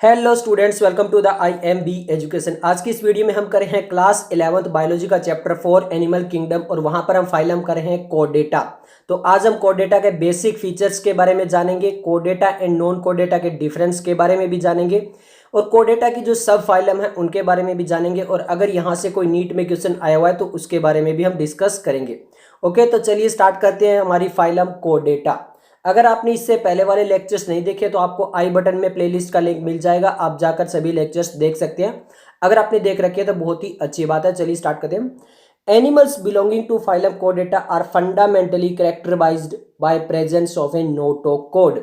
Hello students, welcome to the IMB education. आज की इस वीडियो में हम कर रहे हैं क्लास 11th बायोलॉजी का चैप्टर 4 एनिमल किंगडम और वहां पर हम फाइलम कर रहे हैं कोडेटा। तो आज हम कोडेटा के बेसिक फीचर्स के बारे में जानेंगे, कोडेटा एंड नॉन कोडेटा के डिफरेंस के बारे में भी जानेंगे और कोडेटा की जो सब फाइलम है उनके बारे में भी जानेंगे। और अगर यहाँ से कोई नीट में क्वेश्चन आया हुआ है तो उसके बारे में भी हम डिस्कस करेंगे। ओके, तो चलिए स्टार्ट करते हैं हमारी फाइलम कोडेटा। अगर आपने इससे पहले वाले लेक्चर्स नहीं देखे तो आपको आई बटन में प्लेलिस्ट का लिंक मिल जाएगा, आप जाकर सभी लेक्चर्स देख सकते हैं। अगर आपने देख रखे हैं तो बहुत ही अच्छी बात है। चलिए स्टार्ट करते हैं। एनिमल्स बिलोंगिंग टू फाइलम कोडेटा are fundamentally characterized by presence of a notochord.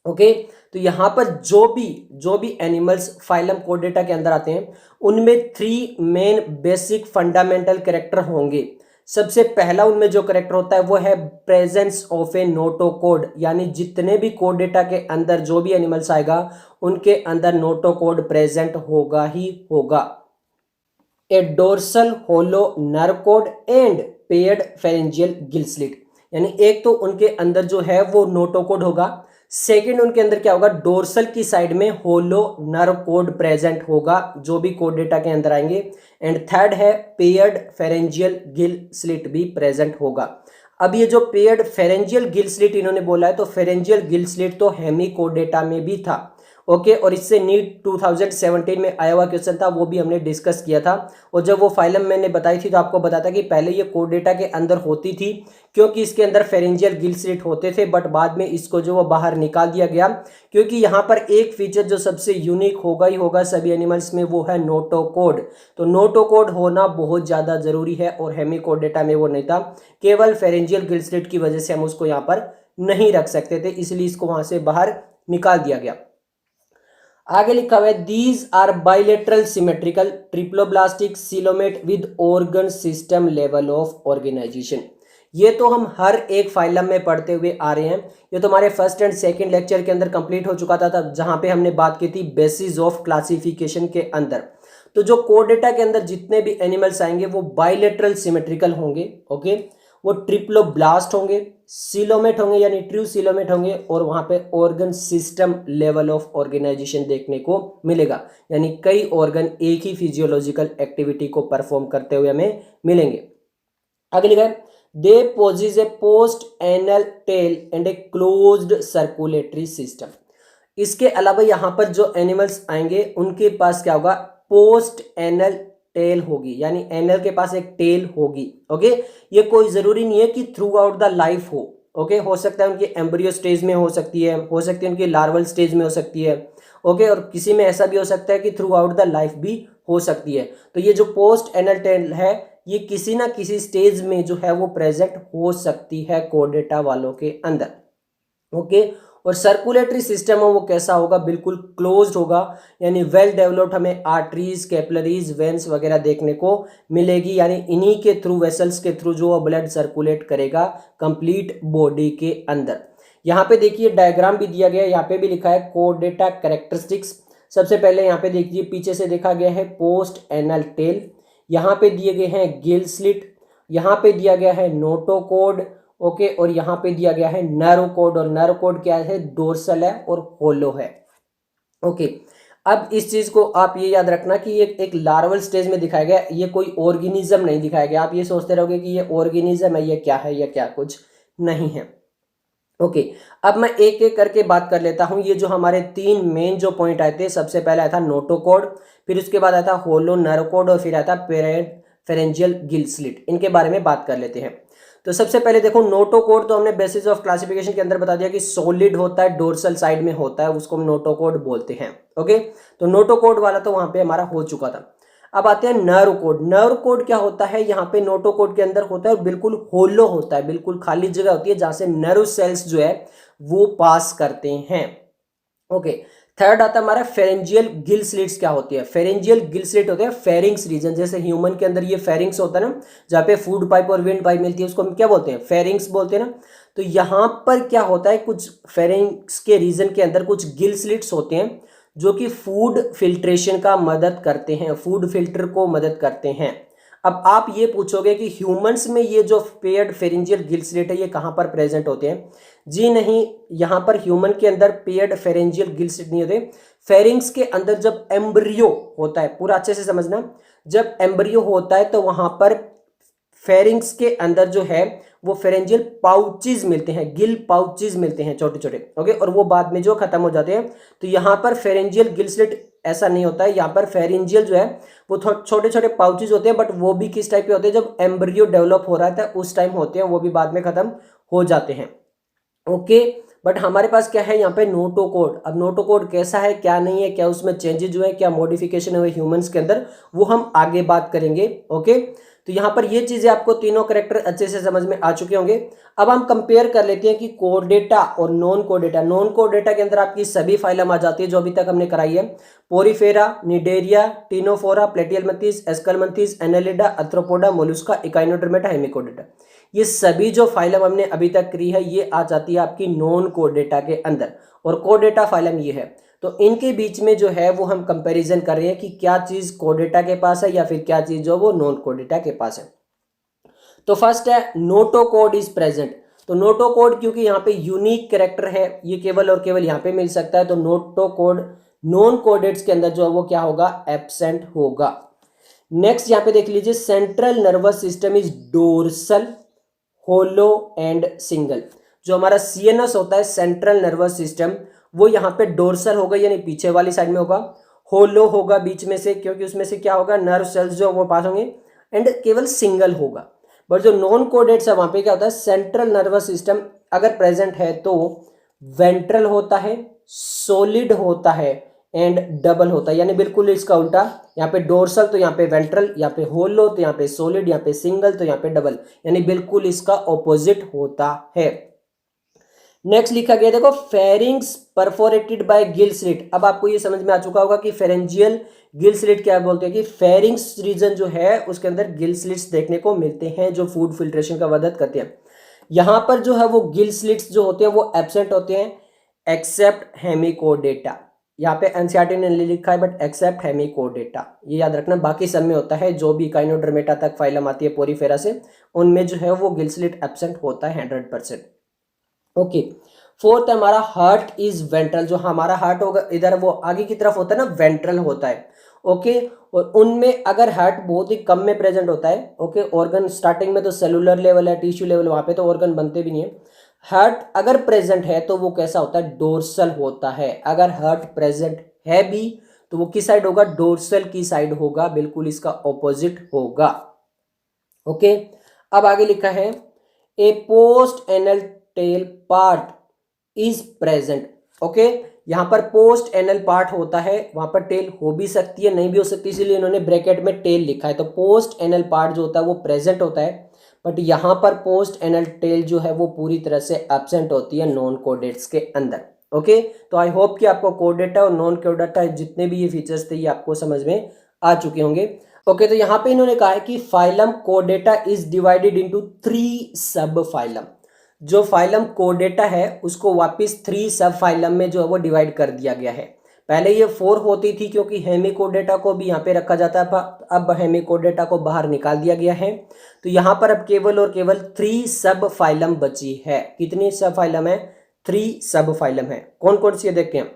Okay, तो यहाँ पर जो भी एनिमल्स फाइलम कोडेटा के अंदर आते हैं उनमें 3 मेन बेसिक फंडामेंटल कैरेक्टर होंगे। सबसे पहला उनमें जो कैरेक्टर होता है वो है प्रेजेंस ऑफ ए नोटोकोड, यानी जितने भी कोडेटा के अंदर जो भी एनिमल्स आएगा उनके अंदर नोटोकोड प्रेजेंट होगा ही होगा। A dorsal hollow nerve cord and paired pharyngeal gill slit, यानी एक तो उनके अंदर जो है वो नोटोकोड होगा, सेकंड उनके अंदर क्या होगा, डोर्सल की साइड में होलो नर्व कोड प्रेजेंट होगा जो भी कोडेटा के अंदर आएंगे, एंड थर्ड है पेयर्ड फेरेंजियल गिल स्लिट भी प्रेजेंट होगा। अब ये जो पेयर्ड फेरेंजियल गिल स्लिट इन्होंने बोला है तो फेरेंजियल गिल स्लिट तो हेमिकोडेटा में भी था। ओके, और इससे नीट 2017 में आया हुआ क्वेश्चन था, वो भी हमने डिस्कस किया था। और जब वो फाइलम मैंने बताई थी तो आपको बताया था कि पहले ये कोडेटा के अंदर होती थी क्योंकि इसके अंदर फेरेंजियल गिल स्लिट होते थे, बट बाद में इसको जो वो बाहर निकाल दिया गया क्योंकि यहाँ पर एक फीचर जो सबसे यूनिक होगा ही होगा सभी एनिमल्स में, वो है नोटोकोड। तो नोटोकोड होना बहुत ज़्यादा जरूरी है और हेमिकोडेटा में वो नहीं था। केवल फेरेंजियल गिल स्लिट की वजह से हम उसको यहाँ पर नहीं रख सकते थे, इसलिए इसको वहां से बाहर निकाल दिया गया। आगे लिखा हुआ है these are bilateral symmetrical triploblastic coelomate with organ system level of organisation. ये तो हम हर एक फाइलम में पढ़ते हुए आ रहे हैं। ये तो हमारे फर्स्ट एंड सेकंड लेक्चर के अंदर कंप्लीट हो चुका था तब, जहां पे हमने बात की थी बेसिस ऑफ क्लासिफिकेशन के अंदर। तो जो कोडेटा के अंदर जितने भी एनिमल्स आएंगे वो बाइलेटरल सिमेट्रिकल होंगे। ओके, वो ट्रिप्लोब्लास्ट होंगे, सीलोमेट होंगे यानी ट्रू सीलोमेट होंगे, और वहां पे organ system level of organisation देखने को मिलेगा, यानी कई ऑर्गन एक ही फिजियोलॉजिकल एक्टिविटी को परफॉर्म करते हुए हमें मिलेंगे। आगे लिखा है they possess a post anal tail and a closed circulatory system. इसके अलावा यहाँ पर जो एनिमल्स आएंगे उनके पास क्या होगा, पोस्ट एनल टेल होगी, यानी एनल के पास एक टेल होगी। ओके, ये कोई जरूरी नहीं है कि थ्रू आउट द लाइफ हो। ओके, हो सकता है उनके एम्ब्रियो स्टेज में हो सकती है, हो सकती है उनकी लार्वल स्टेज में हो सकती है। ओके, और किसी में ऐसा भी हो सकता है कि थ्रू आउट द लाइफ भी हो सकती है। तो ये जो पोस्ट एनल टेल है ये किसी ना किसी स्टेज में जो है वो प्रेजेंट हो सकती है कोडेटा वालों के अंदर। ओके, और सर्कुलेटरी सिस्टम है वो कैसा होगा, बिल्कुल क्लोज्ड होगा, यानी वेल डेवलप्ड हमें आर्टरीज, कैपिलरीज, वेन्स वगैरह देखने को मिलेगी, यानी इन्हीं के थ्रू, वेसल्स के थ्रू जो ब्लड सर्कुलेट करेगा कंप्लीट बॉडी के अंदर। यहाँ पे देखिए डायग्राम भी दिया गया है, यहाँ पे भी लिखा है कोडेटा कैरेक्टरिस्टिक्स। सबसे पहले यहाँ पे देखिए पीछे से देखा गया है पोस्ट एनल टेल, यहाँ पे दिए गए हैं गिल स्लिट, यहाँ पे दिया गया है नोटोकोड। ओके, और यहाँ पे दिया गया है नर्व कोड, और नर्व कोड क्या है, डोर्सल है और होलो है। ओके, अब इस चीज को आप ये याद रखना कि ये एक लार्वल स्टेज में दिखाया गया, ये कोई ऑर्गेनिज्म नहीं दिखाया गया। आप ये सोचते रहोगे कि ये ऑर्गेनिज्म है, ये क्या है, ये क्या, कुछ नहीं है। ओके, अब मैं एक एक करके बात कर लेता हूं। ये जो हमारे 3 मेन जो पॉइंट आए थे, सबसे पहले आया था नोटोकोड, फिर उसके बाद आया था होलो नर्व कोड, और फिर आया था फेरेंजियल गिल स्लिट। इनके बारे में बात कर लेते हैं। तो सबसे पहले देखो नोटोकोड तो हमने बेसिस ऑफ क्लासिफिकेशन के अंदर बता दिया कि सॉलिड होता है, डोर्सल साइड में होता है, उसको हम नोटोकोड बोलते हैं। ओके, तो नोटोकोड वाला तो वहां पे हमारा हो चुका था। अब आते हैं नर्व कोड। नर्व कोड क्या होता है, यहाँ पे नोटोकोड के अंदर होता है और बिल्कुल होलो होता है, बिल्कुल खाली जगह होती है जहां से नर्व सेल्स जो है वो पास करते हैं। ओके, थर्ड आता है हमारा फेरेंजियल गिल स्लिट्स। क्या होती है, फेरेंजियल गिल स्लिट होते हैं फेरिंग्स रीजन, जैसे ह्यूमन के अंदर ये फेरिंग्स होता है ना, जहाँ पे फूड पाइप और विंड पाइप मिलती है, उसको हम क्या बोलते हैं, फेरिंग्स बोलते हैं ना। तो यहाँ पर क्या होता है, कुछ फेरिंग्स के रीजन के अंदर कुछ गिल स्लिट्स होते हैं जो कि फूड फिल्ट्रेशन का मदद करते हैं, फूड फिल्टर को मदद करते हैं। अब आप ये पूछोगे कि ह्यूमंस में ये जो पेयर्ड फेरेंजियल गिल स्लिट है ये कहाँ पर प्रेजेंट होते हैं? जी नहीं, यहाँ पर ह्यूमन के अंदर पेयर्ड फेरेंजियल गिल स्लिट नहीं होते। फेरिंग्स के अंदर जब एम्ब्रियो होता है, पूरा अच्छे से समझना, जब एम्ब्रियो होता है तो वहां पर फेरिंग्स के अंदर जो है वो फेरेंजियल पाउचेज मिलते हैं, गिल पाउचेज मिलते हैं छोटे छोटे, ओके, और वो बाद में जो खत्म हो जाते हैं। तो यहाँ पर फेरेंजियल गिल स्लिट ऐसा नहीं होता है, यहाँ पर फेरेंजियल जो है वो छोटे छोटे पाउचेज होते हैं, बट वो भी किस टाइप के होते हैं? जब एम्ब्रियो डेवलप हो रहा था उस टाइम होते हैं, वो भी बाद में खत्म हो जाते हैं, ओके। बट हमारे पास क्या है यहाँ पे? नोटोकोड। अब नोटोकोड कैसा है, क्या नहीं है, क्या उसमें चेंजेज हुए, क्या मॉडिफिकेशन हुए ह्यूमंस के अंदर, वो हम आगे बात करेंगे, ओके। तो यहाँ पर ये चीजें आपको तीनों कैरेक्टर अच्छे से समझ में आ चुके होंगे। अब हम कंपेयर कर लेते हैं कि कोड डेटा और non code data. Non code data के अंदर आपकी सभी फाइलम आ जाती है जो अभी तक हमने कराई है, Porifera, Cnidaria, Ctenophora, Platyhelminthes, Aschelminthes, Annelida, Arthropoda, Mollusca, Echinodermata, Hemichordata. ये सभी जो फाइलम हमने अभी तक करी है ये आ जाती है आपकी नॉन कोड डेटा के अंदर, और कोड डेटा फाइलम ये है। तो इनके बीच में जो है वो हम कंपैरिजन कर रहे हैं कि क्या चीज कोड डेटा के पास है या फिर क्या चीज जो वो नॉन कोड डेटा के पास है। तो फर्स्ट है नोटो कोड इज प्रेजेंट। तो नोटो कोड क्योंकि यहाँ पे यूनिक कैरेक्टर है, ये केवल और केवल यहाँ पे मिल सकता है, तो नोटो कोड नॉन कोडेट्स के अंदर जो है वो क्या होगा? एब्सेंट होगा। नेक्स्ट यहाँ पे देख लीजिए, central nervous system is dorsal, hollow and single. जो हमारा सीएनएस होता है, सेंट्रल नर्वस सिस्टम, वो यहाँ पे डोर्सल होगा यानी पीछे वाली साइड में होगा, होलो होगा बीच में से क्योंकि उसमें से क्या होगा? नर्व सेल्स जो वो पास होंगे, एंड केवल सिंगल होगा। बट जो नॉन कोडेट्स है वहां पे क्या होता है? सेंट्रल नर्वस सिस्टम अगर प्रेजेंट है तो वेंट्रल होता है, सॉलिड होता है एंड डबल होता है, यानी बिल्कुल इसका उल्टा। यहाँ पे डोर्सल तो यहाँ पे वेंट्रल, यहाँ पे होलो तो यहाँ पे सॉलिड, यहाँ पे सिंगल तो यहाँ पे डबल, यानी बिल्कुल इसका ऑपोजिट होता है। नेक्स्ट लिखा गया देखो, pharynx perforated bye Gill slit. अब आपको ये समझ में आ चुका होगा कि फेरेंजियल गिल स्लिट क्या बोलते हैं, कि फेरिंग्स रीजन जो है उसके अंदर गिल स्लिट्स देखने को मिलते हैं जो फूड फिल्ट्रेशन का मदद करते हैं। यहां पर जो है वो गिल स्लिट्स जो होते हैं वो एब्सेंट होते हैं एक्सेप्ट हेमिकोडेटा। यहाँ पे एनसीईआरटी ने लिखा है बट एक्सेप्ट हेमिकोडेटा, ये याद रखना। बाकी सब में होता है, जो भी इकाइनोडर्मेटा तक फाइलम आती है पोरीफेरा से, उनमें जो है वो गिल स्लिट एब्सेंट होता है 100%, ओके। फोर्थ हमारा हार्ट इज वेंट्रल। जो हमारा हार्ट होगा इधर वो आगे की तरफ होता है ना, वेंट्रल होता है, ओके। और उनमें अगर हार्ट बहुत ही कम में प्रेजेंट होता है, ओके, ऑर्गन स्टार्टिंग में तो सेलुलर लेवल है, टिश्यू लेवल, वहां पे तो ऑर्गन बनते भी नहीं है। हार्ट अगर प्रेजेंट है तो वो कैसा होता है? डोर्सल होता है। अगर हार्ट प्रेजेंट है भी तो वो किस साइड होगा? डोर्सल की साइड होगा, बिल्कुल इसका ऑपोजिट होगा, ओके। अब आगे लिखा है, a post anal tail part is present, okay. यहां पर पोस्ट एनल पार्ट होता है, वहां पर टेल हो भी सकती है नहीं भी हो सकती, इसलिए इन्होंने ब्रैकेट में टेल लिखा है। तो पोस्ट एनल पार्ट जो होता है वो प्रेजेंट होता है, बट यहां पर पोस्ट एनल टेल जो है वो पूरी तरह से एब्सेंट होती है नॉन कोडेट्स के अंदर, ओके। तो आई होप कि आपको कोड डेटा और नॉन कोड डेटा जितने भी ये फीचर्स थे ये आपको समझ में आ चुके होंगे, ओके। तो यहाँ पे इन्होंने कहा है कि phylum code data is divided into 3 सब फाइलम। जो फाइलम कोड डेटा है उसको वापस 3 सब फाइलम में जो है वो डिवाइड कर दिया गया है। पहले ये 4 होती थी क्योंकि हेमिकोडेटा को भी यहाँ पे रखा जाता था, अब हेमिकोडेटा को बाहर निकाल दिया गया है। तो यहाँ पर अब केवल और केवल 3 सब फाइलम बची है। कितनी सब फाइलम है? 3 सब फाइलम है। कौन कौन सी है देखते हैं।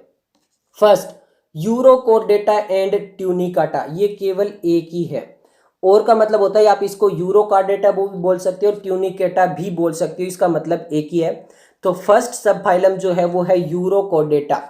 फर्स्ट, यूरोकोडेटा एंड ट्यूनिकाटा, ये केवल एक ही है। और का मतलब होता है, आप इसको यूरोकार्डेटा भी बोल सकते हो और ट्यूनिकेटा भी बोल सकते हो, इसका मतलब एक ही है। तो फर्स्ट सब फाइलम जो है वो है यूरोकोडेटा।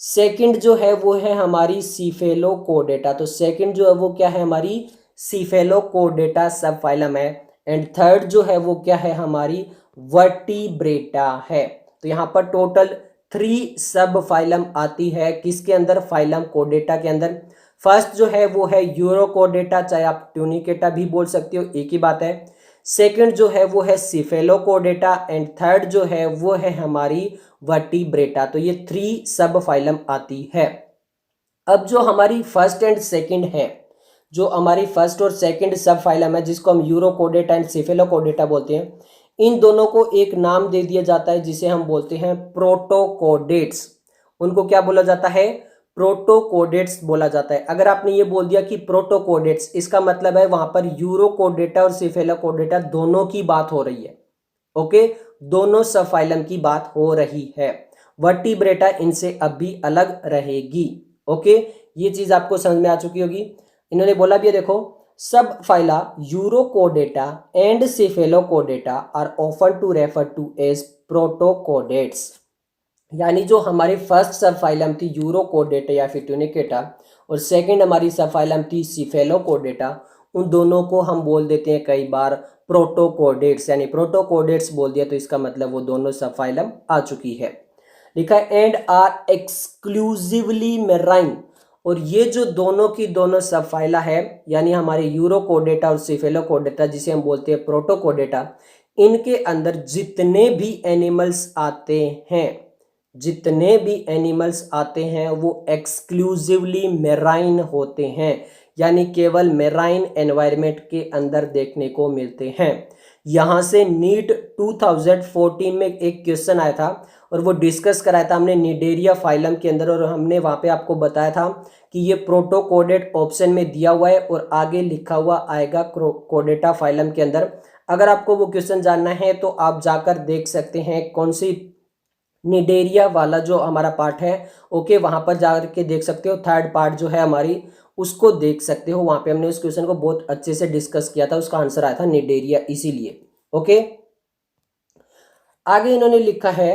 सेकंड जो है वो है हमारी सीफेलोकोडेटा। तो सेकंड जो है वो क्या है? हमारी सीफेलोकोडेटा सब फाइलम है। एंड थर्ड जो है वो क्या है? हमारी वर्टिब्रेटा है। तो यहाँ पर टोटल 3 सब फाइलम आती है किसके अंदर? फाइलम कोडेटा के अंदर। फर्स्ट जो है वो है यूरोकोडेटा, चाहे आप ट्यूनिकेटा भी बोल सकते हो, एक ही बात है। सेकंड जो है वो है सीफेलोकोडेटा एंड थर्ड जो है वो है हमारी वर्टिब्रेटा। तो ये 3 सब फाइलम आती है। अब जो हमारी फर्स्ट एंड सेकंड है, जो हमारी फर्स्ट और सेकंड सब फाइलम है जिसको हम यूरोकोडेटा एंड सीफेलोकोडेटा बोलते हैं, इन दोनों को एक नाम दे दिया जाता है जिसे हम बोलते हैं प्रोटोकोडेट्स। उनको क्या बोला जाता है? प्रोटोकोडेट्स बोला जाता है। अगर आपने ये बोल दिया कि प्रोटोकोडेट्स, इसका मतलब है वहां पर यूरोकोडेटा और सिफेलोकोडेटा दोनों की बात हो रही है। ओके, दोनों सब फाइलम की बात हो रही है। वर्टिब्रेटा इनसे अभी अलग रहेगी। ओके, ये चीज आपको समझ में आ चुकी होगी। इन्होंने बोला भी है, देखो, subphyla Urochordata and Cephalochordata are often to refer to as protochordates. यानी जो हमारी फर्स्ट सब फाइलम थी यूरोकोडेटा या फिर ट्यूनिकेटा, और सेकंड हमारी सब फाइलम थी सिफेलोकोडेटा, उन दोनों को हम बोल देते हैं कई बार प्रोटोकोडेट्स। यानी प्रोटोकोडेट्स बोल दिया तो इसका मतलब वो दोनों सब फाइलम आ चुकी है। लिखा है एंड आर एक्सक्लूसिवली मेराइन। और ये जो दोनों की दोनों सब फाइला है, यानी हमारे यूरोकोडेटा और सिफेलोकोडेटा जिसे हम बोलते हैं प्रोटोकोडेटा, इनके अंदर जितने भी एनिमल्स आते हैं, जितने भी एनिमल्स आते हैं वो एक्सक्लूसिवली मेराइन होते हैं, यानी केवल मेराइन एनवायरनमेंट के अंदर देखने को मिलते हैं। यहाँ से नीट 2014 में एक क्वेश्चन आया था और वो डिस्कस कराया था हमने निडेरिया फाइलम के अंदर, और हमने वहाँ पे आपको बताया था कि ये प्रोटोकोडेट ऑप्शन में दिया हुआ है और आगे लिखा हुआ आएगा कोडेटा फाइलम के अंदर। अगर आपको वो क्वेश्चन जानना है तो आप जाकर देख सकते हैं कौन सी निडेरिया वाला जो हमारा पार्ट है। ओके, वहां पर जाकर देख सकते हो, थर्ड पार्ट जो है हमारी उसको देख सकते हो। वहां पे हमने उस क्वेश्चन को बहुत अच्छे से डिस्कस किया था, उसका आंसर आया था निडेरिया, इसीलिए। ओके, आगे इन्होंने लिखा है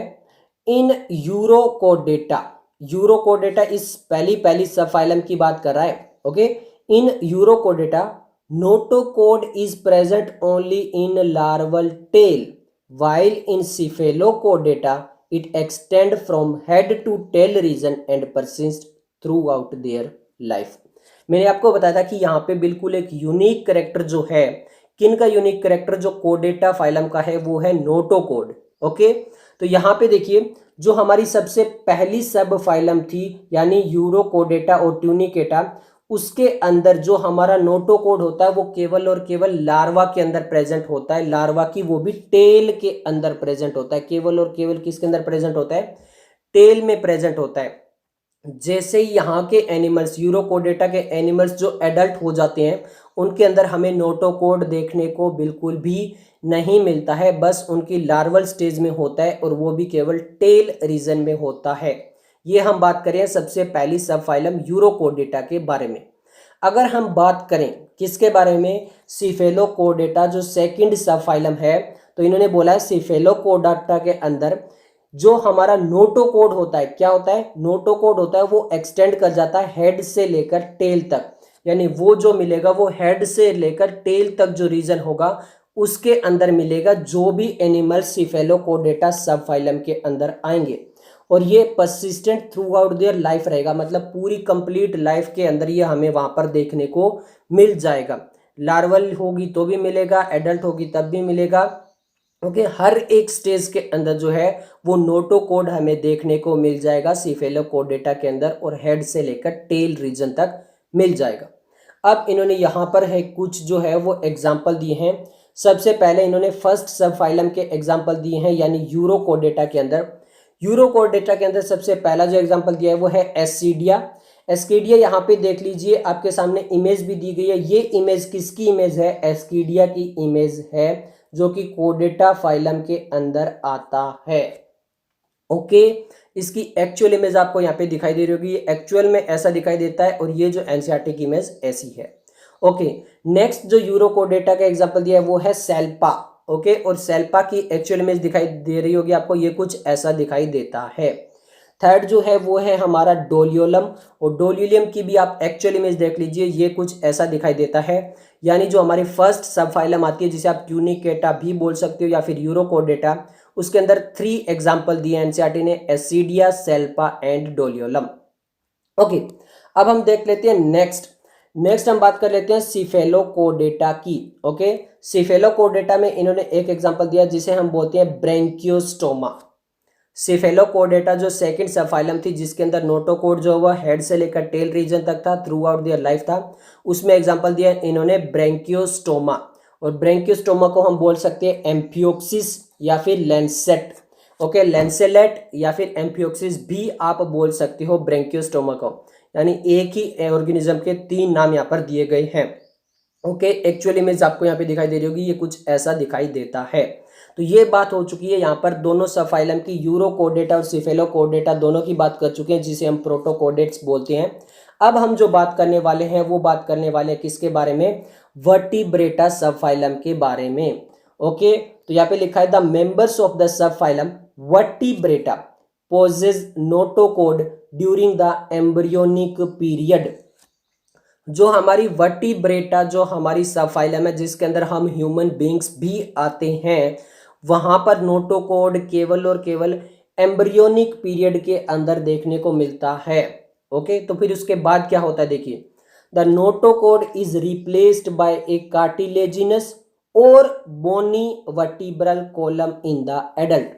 इन यूरोकोडेटा। यूरोकोडेटा इस पहली सब फाइलम की बात कर रहा है। Okay, in Urochordata notochord is present only in larval tail, while in cephalochordata it extend from head to tail region and persist throughout their life। मैंने आपको बताया था कि यहाँ पे बिल्कुल एक यूनिक करेक्टर जो है, किन का यूनिक करेक्टर, जो कोडेटा फाइलम का है वो है नोटोकोड। ओके, तो यहाँ पे देखिए जो हमारी सबसे पहली सब फाइलम थी यानी यूरोकोडेटा और ट्यूनिकेटा, उसके अंदर जो हमारा नोटोकोड होता है वो केवल और केवल लार्वा के अंदर प्रेजेंट होता है। लार्वा की वो भी टेल के अंदर प्रेजेंट होता है। केवल और केवल किसके अंदर प्रेजेंट होता है? टेल में प्रेजेंट होता है। जैसे ही यहाँ के एनिमल्स, यूरोकोडेटा के एनिमल्स जो एडल्ट हो जाते हैं, उनके अंदर हमें नोटोकोड देखने को बिल्कुल भी नहीं मिलता है, बस उनकी लार्वल स्टेज में होता है और वो भी केवल टेल रीजन में होता है। ये हम बात करें सबसे पहली सब फाइलम यूरोकोडेटा के बारे में। अगर हम बात करें किसके बारे में, सिफेलोकोडेटा जो सेकंड सब फाइलम है, तो इन्होंने बोला है सिफेलोकोडेटा के अंदर जो हमारा नोटोकोड होता है, क्या होता है? नोटोकोड होता है वो एक्सटेंड कर जाता है हेड से लेकर टेल तक। यानी वो जो मिलेगा वो हेड से लेकर टेल तक जो रीजन होगा उसके अंदर मिलेगा जो भी एनिमल सिफेलोकोडेटा सब फाइलम के अंदर आएंगे, और ये persistent through out their life रहेगा। मतलब पूरी कंप्लीट लाइफ के अंदर ये हमें वहां पर देखने को मिल जाएगा। लार्वल होगी तो भी मिलेगा, एडल्ट होगी तब भी मिलेगा। ओके, हर एक स्टेज के अंदर जो है वो नोटोकोड हमें देखने को मिल जाएगा सिफेलोकोडेटा के अंदर, और हेड से लेकर टेल रीजन तक मिल जाएगा। अब इन्होंने यहाँ पर है कुछ जो है वो एग्जाम्पल दिए हैं। सबसे पहले इन्होंने फर्स्ट सब फाइलम के एग्जाम्पल दिए हैं, यानी यूरोकोडेटा के अंदर। यूरोकोडेटा के अंदर सबसे पहला जो एग्जाम्पल दिया है वो है एस्कीडिया। एस्कीडिया यहाँ पे देख लीजिए, आपके सामने इमेज भी दी गई है। ये इमेज किसकी इमेज है? एस्कीडिया की इमेज है, जो कि कोडेटा फाइलम के अंदर आता है। ओके, इसकी एक्चुअल इमेज आपको यहाँ पे दिखाई दे रही होगी, ये एक्चुअल में ऐसा दिखाई देता है, और ये जो एनसीईआरटी की इमेज ऐसी है। ओके, नेक्स्ट जो यूरोकोडेटा का एग्जांपल दिया है वो है सेल्पा। ओके, और सेल्पा की एक्चुअल इमेज दिखाई दे रही होगी आपको, ये कुछ ऐसा दिखाई देता है। थर्ड जो है वो है हमारा डोलियोलम, और डोलियोलम की भी आप एक्चुअल इमेज देख लीजिए, ये कुछ ऐसा दिखाई देता है। यानी जो हमारी फर्स्ट सब फाइलम आती है जिसे आप ट्यूनिकेटा भी बोल सकते हो या फिर यूरोकोडेटा, उसके अंदर 3 एग्जाम्पल दिए एनसीईआरटी ने, एस्कीडिया, सेल्पा एंड डोलियोलम। ओके, अब हम देख लेते हैं नेक्स्ट हम बात कर लेते हैं सिफेलोकोडेटा की। ओके, सिफेलोकोडेटा में इन्होंने एक एग्जांपल दिया जिसे हम बोलते हैं ब्रैंकियोस्टोमा। सिफेलोकोडेटा जो सेकंड सब फाइलम थी जिसके अंदर नोटोकोड जो हुआ हेड से लेकर टेल रीजन तक था, थ्रू आउट देयर लाइफ था, उसमें एग्जांपल दिया इन्होंने ब्रैंकियोस्टोमा। और ब्रैंकियोस्टोमा को हम बोल सकते हैं एम्फियोक्सिस या फिर लेंसेट। ओके, लेंसेलेट या फिर एम्फियोक्सिस भी आप बोल सकते हो ब्रैंकियोस्टोमा को। यानी एक ही ऑर्गेनिज्म के 3 नाम यहाँ पर दिए गए हैं। ओके, एक्चुअली में आपको यहाँ पे दिखाई दे रही होगी, ये कुछ ऐसा दिखाई देता है। तो ये बात हो चुकी है यहाँ पर दोनों सबफाइलम की, यूरोकोर्डेटा और सिफेलोकोर्डेटा दोनों की बात कर चुके हैं, जिसे हम प्रोटोकोर्डेट्स बोलते हैं। अब हम जो बात करने वाले हैं वो बात करने वाले हैं किसके बारे में, वर्टिब्रेटा सबफाइलम के बारे में। ओके, तो यहाँ पे लिखा है the members of the subphylum vertebrata possess notochord during the embryonic period. जो हमारी वर्टिब्रेटा, जो हमारी सबफाइलम है जिसके अंदर हम ह्यूमन बींग्स भी आते हैं, वहां पर नोटोकोड केवल और केवल एम्ब्रियोनिक पीरियड के अंदर देखने को मिलता है। ओके, तो फिर उसके बाद क्या होता है, देखिए the notochord is replaced by a cartilaginous और bony vertebral column in the adult.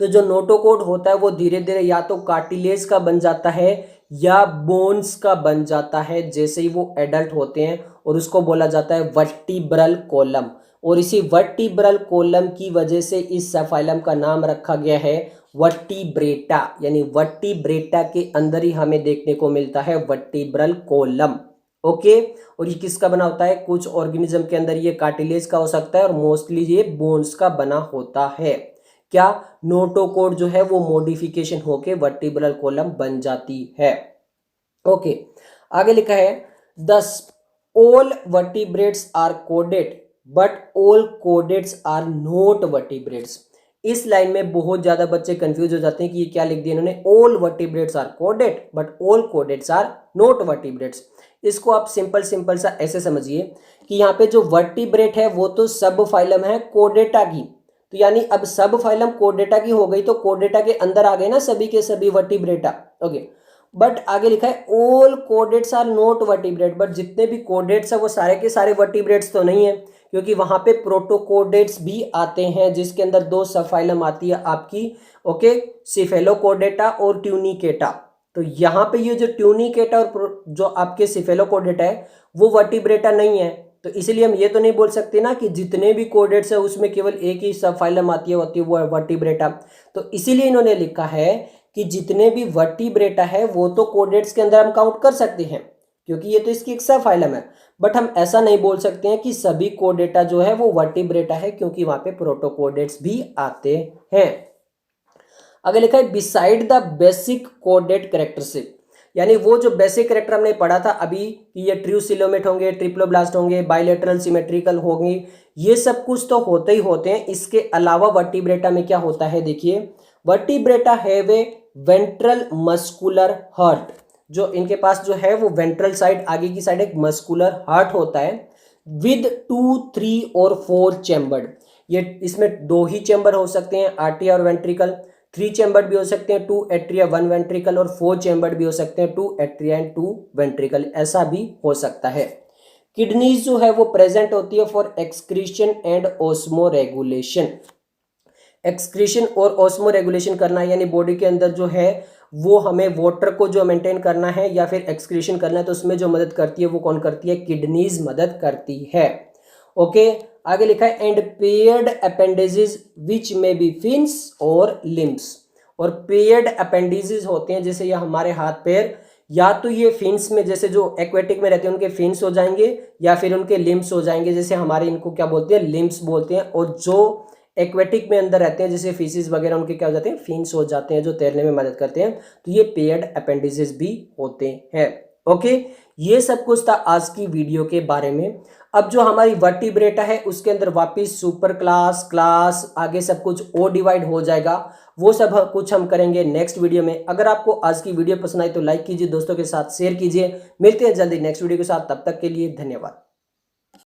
तो जो नोटोकोड होता है वो धीरे धीरे या तो कार्टिलेज का बन जाता है या बोन्स का बन जाता है जैसे ही वो एडल्ट होते हैं, और उसको बोला जाता है वर्टिब्रल कॉलम। और इसी वर्टिब्रल कॉलम की वजह से इस सबफाइलम का नाम रखा गया है वर्टिब्रेटा, यानी वर्टिब्रेटा के अंदर ही हमें देखने को मिलता है वर्टिब्रल कॉलम। ओके, और ये किसका बना होता है, कुछ ऑर्गेनिज्म के अंदर ये कार्टिलेज का हो सकता है और मोस्टली ये बोन्स का बना होता है। क्या, नोटोकोड जो है वो मॉडिफिकेशन होके वर्टिब्रल कॉलम बन जाती है। ओके, आगे लिखा है दस ऑल वर्टिब्रेट्स आर कोडेड but all chordates are not vertebrates. इस लाइन में बहुत ज्यादा बच्चे कंफ्यूज हो जाते हैं कि ये क्या लिख दिया इन्होंने, ऑल वर्टिब्रेट्स आर कोडेड but all chordates are not vertebrates. इसको आप सिंपल सा ऐसे समझिए कि यहाँ पे जो वर्टिब्रेट है वो तो सब फाइलम है कोडेटा की, तो यानी अब सब फाइलम कोडेटा की हो गई, तो कोडेटा के अंदर आ गए ना सभी के सभी वर्टिब्रेटा। ओके, बट आगे लिखा है all chordates are not vertebrate, but जितने भी कोडेट्स है वो सारे के सारे वर्टिब्रेट्स तो नहीं है, क्योंकि वहां पे प्रोटोकोडेट्स भी आते हैं जिसके अंदर 2 सबफाइलम आती है आपकी। ओके, सिफेलोकोडेटा और ट्यूनिकेटा। तो यहाँ पे ये जो ट्यूनिकेटा और जो आपके सिफेलोकोडेटा है वो वर्टिब्रेटा नहीं है, तो इसीलिए हम ये तो नहीं बोल सकते ना कि जितने भी कोडेट्स है उसमें केवल एक ही सबफाइलम आती है वो वर्टिब्रेटा। तो इसीलिए इन्होंने लिखा है कि जितने भी वर्टिब्रेटा है वो तो कोडेट्स के अंदर हम काउंट कर सकते हैं, क्योंकि ये तो इसकी एक सबफाइलम है। बट हम ऐसा नहीं बोल सकते हैं कि सभी कोडेटा जो है वो वर्टिब्रेटा है, क्योंकि वहां पे प्रोटोकोडेट्स भी आते हैं। आगे लिखा है beside the basic caudate characteristic, यानी वो जो बेसिक कैरेक्टर हमने पढ़ा था अभी कि ये ट्रूसिलोमेट होंगे, ट्रिप्लोब्लास्ट होंगे, बाइलेटरल सिमेट्रिकल होंगे, ये सब कुछ तो होते ही होते हैं। इसके अलावा वर्टिब्रेटा में क्या होता है, देखिए vertebrata have a ventral muscular heart. जो इनके पास जो है वो वेंट्रल साइड, आगे की साइड एक मस्कुलर हार्ट होता है विद 2, 3 और 4 चैम्बर्ड। ये इसमें 2 ही चैम्बर हो सकते हैं, आर्टिया और वेंट्रिकल। 3 चैम्बर भी हो सकते हैं, 2 एट्रिया 1 वेंट्रिकल, और 4 चैम्बर भी हो सकते हैं, 2 एट्रिया एंड 2 वेंट्रिकल, ऐसा भी हो सकता है। किडनीज जो है वो प्रेजेंट होती है for excretion and osmo regulation. Excretion और ऑस्मो रेगुलेशन करना है, यानी बॉडी के अंदर जो है वो हमें वाटर को जो मेंटेन करना है या फिर एक्सक्रीशन करना है, तो उसमें जो मदद करती है वो कौन करती है, किडनीज मदद करती है। ओके, आगे लिखा है एंड पेयर्ड अपेंडेजेस विच में बी फिन्स और लिम्स। और पेयर्ड अपेंडेजेस होते हैं जैसे ये हमारे हाथ पैर, या तो ये फिन्स में जैसे जो एक्वेटिक में रहते हैं उनके फिन्स हो जाएंगे, या फिर उनके लिम्स हो जाएंगे, जैसे हमारे इनको क्या बोलते हैं, लिम्स बोलते हैं। और जो एक्वेटिक में अंदर रहते हैं जैसे फिशेस वगैरह, उनके क्या हो जाते हैं, फिन्स हो जाते हैं, जो तैरने में मदद करते हैं। तो ये पेयर्ड अपेंडेजेस भी होते हैं। ओके, ये सब कुछ था आज की वीडियो के बारे में। अब जो हमारी वर्टिब्रेटा है उसके अंदर वापिस सुपर क्लास, क्लास, आगे सब कुछ और डिवाइड हो जाएगा, वो सब कुछ हम करेंगे नेक्स्ट वीडियो में। अगर आपको आज की वीडियो पसंद आई तो लाइक कीजिए, दोस्तों के साथ शेयर कीजिए। मिलते हैं जल्दी नेक्स्ट वीडियो के साथ, तब तक के लिए धन्यवाद।